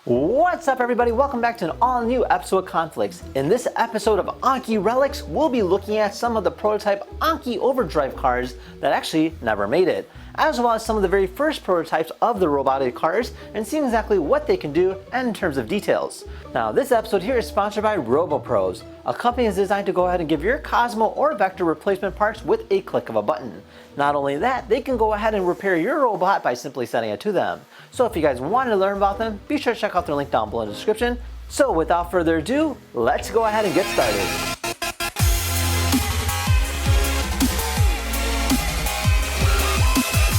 What's up everybody, welcome back to an all new episode of Conflicts. In this episode of Anki Relics, we'll be looking at some of the prototype Anki Overdrive cars that actually never made it, as well as some of the very first prototypes of the robotic cars and seeing exactly what they can do and in terms of details. Now this episode here is sponsored by RoboPros, a company that's designed to go ahead and give your Cozmo or Vector replacement parts with a click of a button. Not only that, they can go ahead and repair your robot by simply sending it to them. So if you guys want to learn about them, be sure to check out their link down below in the description. So without further ado, let's go ahead and get started.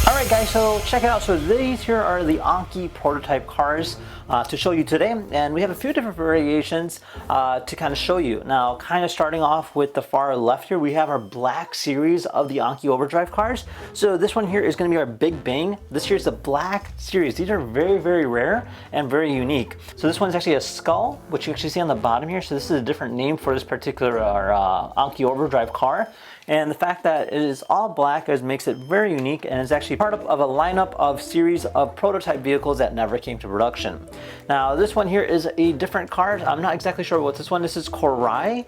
Alright guys, so check it out. So these here are the Anki prototype cars to show you today, and we have a few different variations to kind of show you. Now, kind of starting off with the far left here, we have our black series of the Anki Overdrive cars. So this one here is going to be our Big Bang. This here is the black series. These are very, very rare and very unique. So this one is actually a skull, which you actually see on the bottom here. So this is a different name for this particular Anki Overdrive car. And the fact that it is all black makes it very unique, and is actually part of a lineup of series of prototype vehicles that never came to production. Now this one here is a different car. I'm not exactly sure what this one is. This is Korai.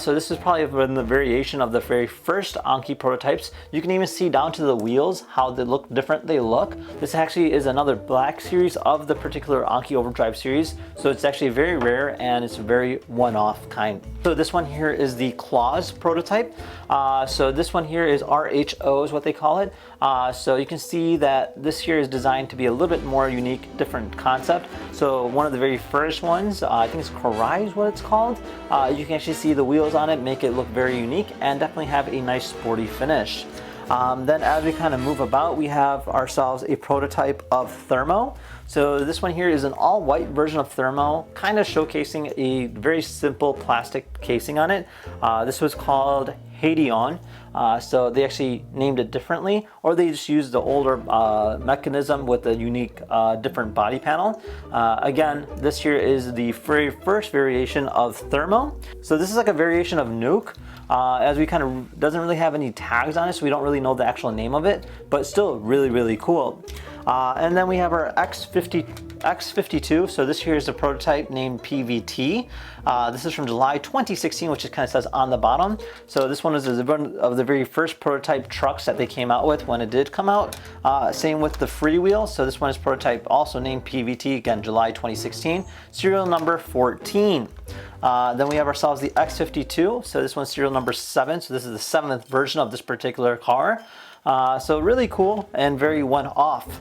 So this is probably in the variation of the very first Anki prototypes. You can even see down to the wheels how they look different. This actually is another black series of the particular Anki Overdrive series. So it's actually very rare and it's very one-off kind. So this one here is the Claws prototype. So this one here is RHO is what they call it. So you can see that this here is designed to be a little bit more unique, different concept. So one of the very first ones, I think it's Korai is what it's called. You can actually see the wheels on it, make it look very unique and definitely have a nice sporty finish. Then as we kind of move about, we have ourselves a prototype of Thermo. So this one here is an all-white version of Thermo, kind of showcasing a very simple plastic casing on it. This was called Hadeon. So they actually named it differently, or they just used the older mechanism with a unique different body panel. Again, this here is the very first variation of Thermo. So this is like a variation of Nuke. As we kind of doesn't really have any tags on it, so we don't really know the actual name of it, but still really, really cool. And then we have our X52. So this here is a prototype named PVT. This is from July 2016, which it kind of says on the bottom. So this one is one of the very first prototype trucks that they came out with when it did come out. Same with the freewheel. So this one is prototype also named PVT, again July 2016, serial number 14. Then we have ourselves the X52. So this one's serial number 7. So this is the 7th version of this particular car. So really cool and very one-off.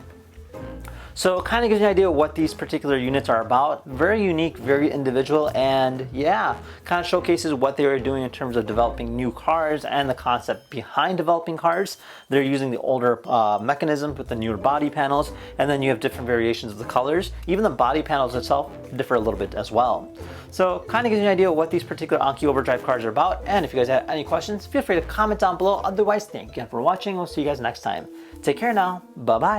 So it kind of gives you an idea of what these particular units are about. Very unique, very individual, and yeah, kind of showcases what they are doing in terms of developing new cars and the concept behind developing cars. They're using the older mechanism with the newer body panels, and then you have different variations of the colors. Even the body panels itself differ a little bit as well. So kind of gives you an idea of what these particular Anki Overdrive cars are about, and if you guys have any questions, feel free to comment down below. Otherwise, thank you again for watching. We'll see you guys next time. Take care now. Bye-bye.